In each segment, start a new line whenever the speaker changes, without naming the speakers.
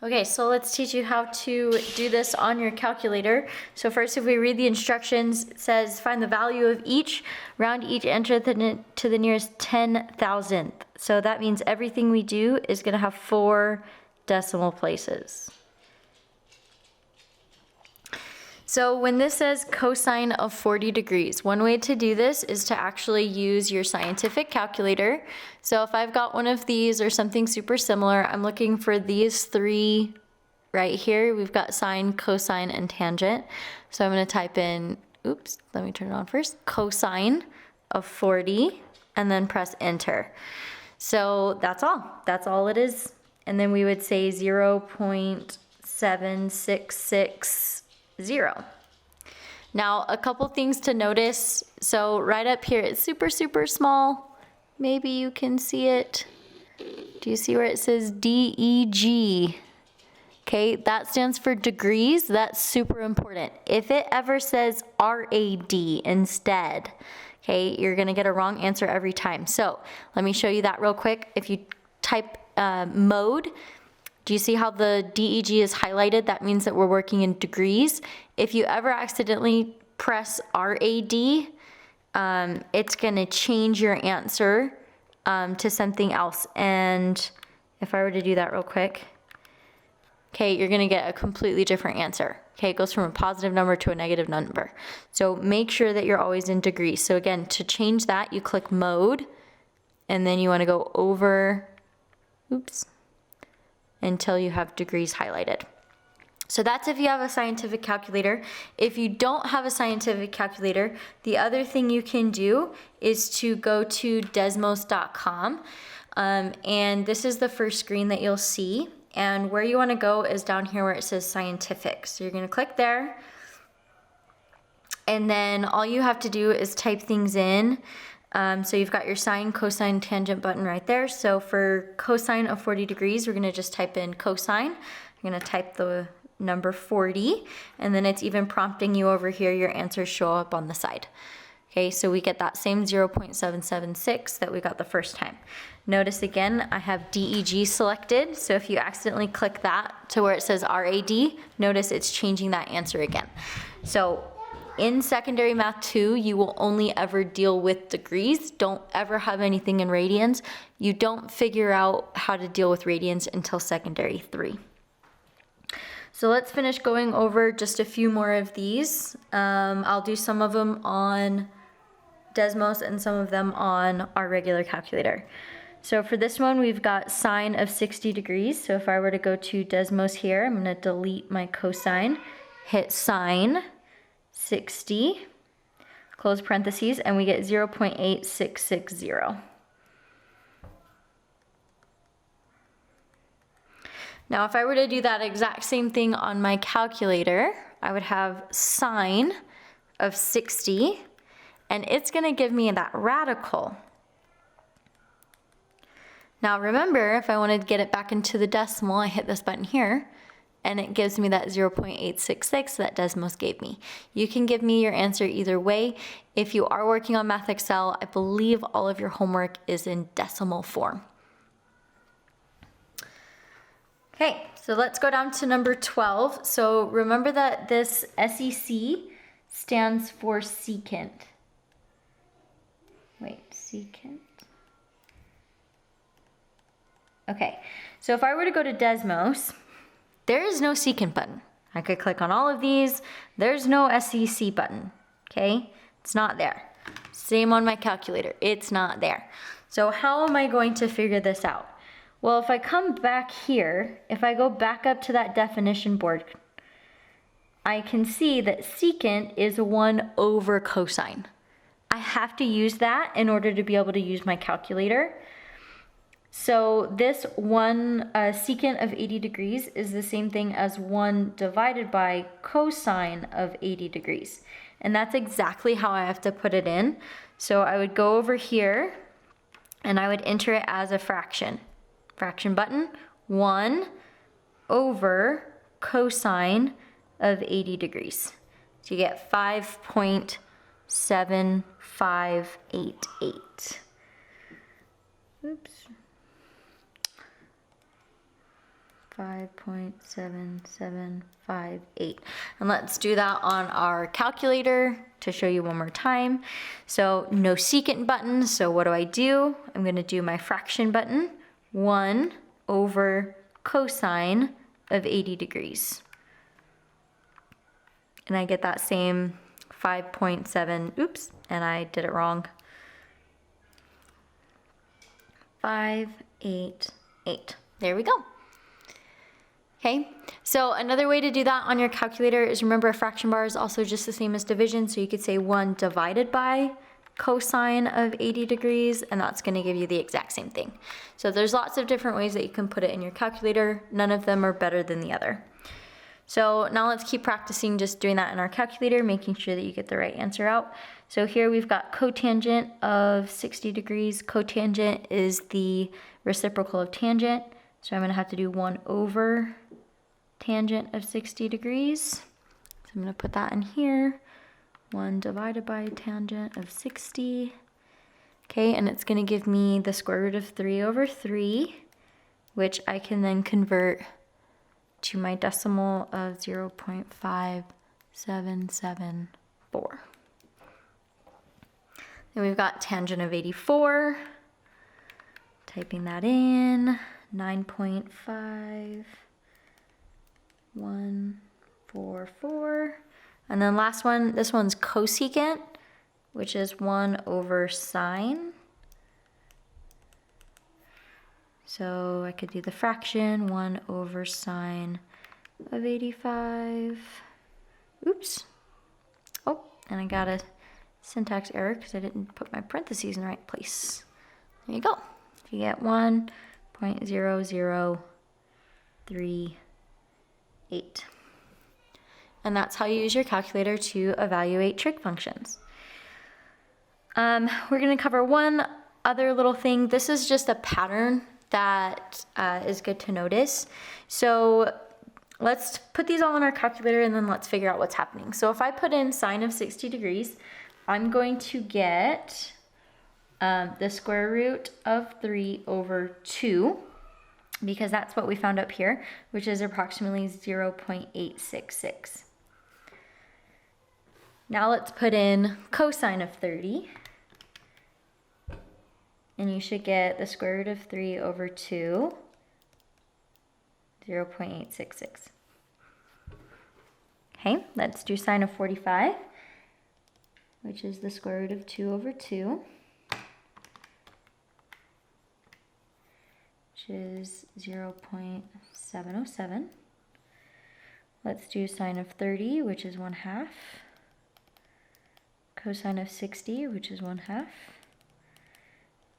Okay, so let's teach you how to do this on your calculator. So first, if we read the instructions, it says find the value of each, round each, enter to the nearest 10,000th. So that means everything we do is gonna have 4 decimal places. So when this says cosine of 40 degrees, one way to do this is to actually use your scientific calculator. So if I've got one of these or something super similar, I'm looking for these 3 right here. We've got sine, cosine, and tangent. So I'm gonna type in, oops, let me turn it on first, cosine of 40, and then press enter. So that's all it is. And then we would say 0.7660. Now, a couple things to notice. So right up here, it's super, super small. Maybe you can see it. Do you see where it says DEG? Okay, that stands for degrees. That's super important. If it ever says RAD instead, okay, you're gonna get a wrong answer every time. So let me show you that real quick. If you type mode, do you see how the DEG is highlighted? That means that we're working in degrees. If you ever accidentally press RAD, it's gonna change your answer to something else. And if I were to do that real quick, okay, you're gonna get a completely different answer. Okay, it goes from a positive number to a negative number. So make sure that you're always in degrees. So again, to change that, you click mode, and then you wanna go over, oops, until you have degrees highlighted. So that's if you have a scientific calculator. If you don't have a scientific calculator, the other thing you can do is to go to desmos.com, and this is the first screen that you'll see. And where you want to go is down here where it says scientific. So you're going to click there, and then all you have to do is type things in. So you've got your sine, cosine, tangent button right there. So for cosine of 40 degrees, we're gonna just type in cosine. You're gonna type the number 40, and then it's even prompting you over here, your answers show up on the side. Okay, so we get that same 0.776 that we got the first time. Notice again, I have DEG selected. So if you accidentally click that to where it says RAD, notice it's changing that answer again. So in secondary math 2, you will only ever deal with degrees. Don't ever have anything in radians. You don't figure out how to deal with radians until secondary 3. So let's finish going over just a few more of these. I'll do some of them on Desmos and some of them on our regular calculator. So for this one, we've got sine of 60 degrees. So if I were to go to Desmos here, I'm gonna delete my cosine, hit sine 60, close parentheses, and we get 0.8660. Now, if I were to do that exact same thing on my calculator, I would have sine of 60, and it's gonna give me that radical. Now remember, if I wanted to get it back into the decimal, I hit this button here, and it gives me that 0.866 that Desmos gave me. You can give me your answer either way. If you are working on Math Excel, I believe all of your homework is in decimal form. Okay, so let's go down to number 12. So remember that this SEC stands for secant. Wait, secant? Okay, so if I were to go to Desmos, there is no secant button. I could click on all of these. There's no SEC button, okay? It's not there. Same on my calculator, it's not there. So how am I going to figure this out? Well, if I come back here, if I go back up to that definition board, I can see that secant is 1 over cosine. I have to use that in order to be able to use my calculator. So this one secant of 80 degrees is the same thing as 1 divided by cosine of 80 degrees. And that's exactly how I have to put it in. So I would go over here and I would enter it as a fraction. Fraction button, 1 over cosine of 80 degrees. So you get 5.7588. Oops. 5.7758. And let's do that on our calculator to show you one more time. So no secant button, so what do? I'm gonna do my fraction button, 1 over cosine of 80 degrees. And I get that same 5.7, oops, and I did it wrong. 588, there we go. Okay, so another way to do that on your calculator is, remember, a fraction bar is also just the same as division, so you could say 1 divided by cosine of 80 degrees, and that's going to give you the exact same thing. So there's lots of different ways that you can put it in your calculator. None of them are better than the other. So now let's keep practicing just doing that in our calculator, making sure that you get the right answer out. So here we've got cotangent of 60 degrees. Cotangent is the reciprocal of tangent. So I'm going to have to do 1 over tangent of 60 degrees. So I'm going to put that in here. 1 divided by tangent of 60. Okay, and it's going to give me the square root of 3 over 3, which I can then convert to my decimal of 0.5774. Then we've got tangent of 84. Typing that in. 9.5144. And then last one, this one's cosecant, which is 1 over sine. So I could do the fraction, 1 over sine of 85. Oops. Oh, and I got a syntax error because I didn't put my parentheses in the right place. There you go. You get 1.0038. And that's how you use your calculator to evaluate trig functions. We're going to cover one other little thing. This is just a pattern that is good to notice. So let's put these all in our calculator and then let's figure out what's happening. So if I put in sine of 60 degrees, I'm going to get the square root of 3 over 2, because that's what we found up here, which is approximately 0.866. Now let's put in cosine of 30. And you should get the square root of 3 over 2, 0.866. Okay, let's do sine of 45, which is the square root of 2 over 2, which is 0.707. Let's do sine of 30, which is 1/2. Cosine of 60, which is 1/2.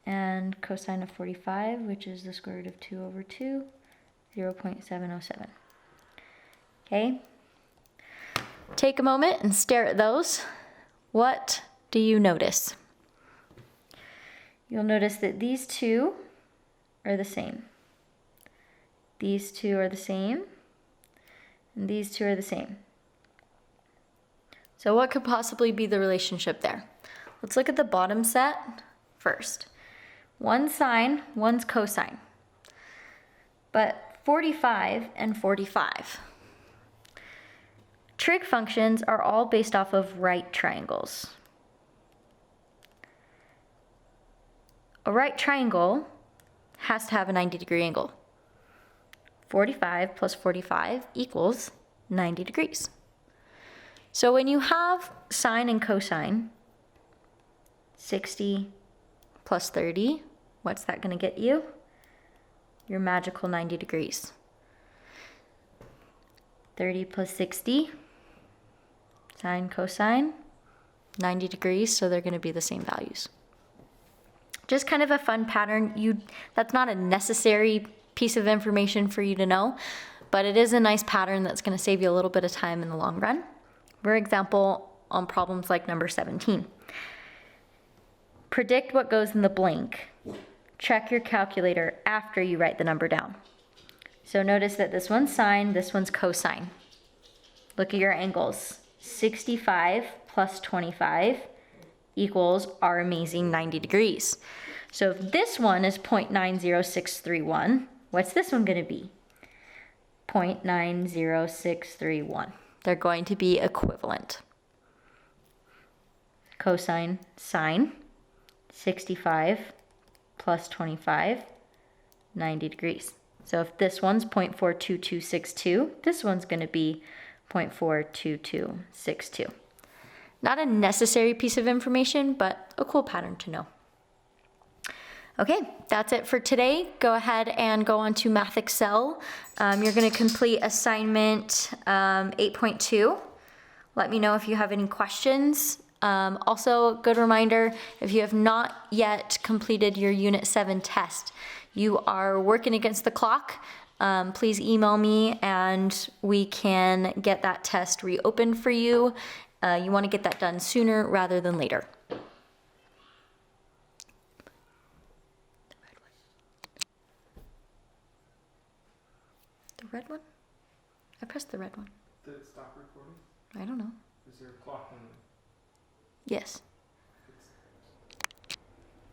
And cosine of 45, which is the square root of 2 over 2, 0.707. Okay? Take a moment and stare at those. What do you notice? You'll notice that these two are the same. These two are the same. And these two are the same. So what could possibly be the relationship there? Let's look at the bottom set first. One's sine, one's cosine. But 45 and 45. Trig functions are all based off of right triangles. A right triangle has to have a 90-degree angle. 45 plus 45 equals 90 degrees. So when you have sine and cosine, 60 plus 30, what's that going to get you? Your magical 90 degrees. 30 plus 60, sine, cosine, 90 degrees, so they're going to be the same values. Just kind of a fun pattern. That's not a necessary piece of information for you to know, but it is a nice pattern that's going to save you a little bit of time in the long run. For example, on problems like number 17. Predict what goes in the blank. Check your calculator after you write the number down. So notice that this one's sine, this one's cosine. Look at your angles. 65 plus 25 equals our amazing 90 degrees. So if this one is 0.90631, what's this one going to be? 0.90631. They're going to be equivalent. Cosine sine 65 plus 25, 90 degrees. So if this one's 0.42262, this one's going to be 0.42262. Not a necessary piece of information, but a cool pattern to know. Okay, that's it for today. Go ahead and go on to Math Excel. You're going to complete assignment 8.2. Let me know if you have any questions. Also, good reminder, if you have not yet completed your Unit 7 test, you are working against the clock. Please email me and we can get that test reopened for you. You want to get that done sooner rather than later. The red one? I pressed the red one.
Did it stop recording?
I don't know.
Is there a clock on it?
Yes.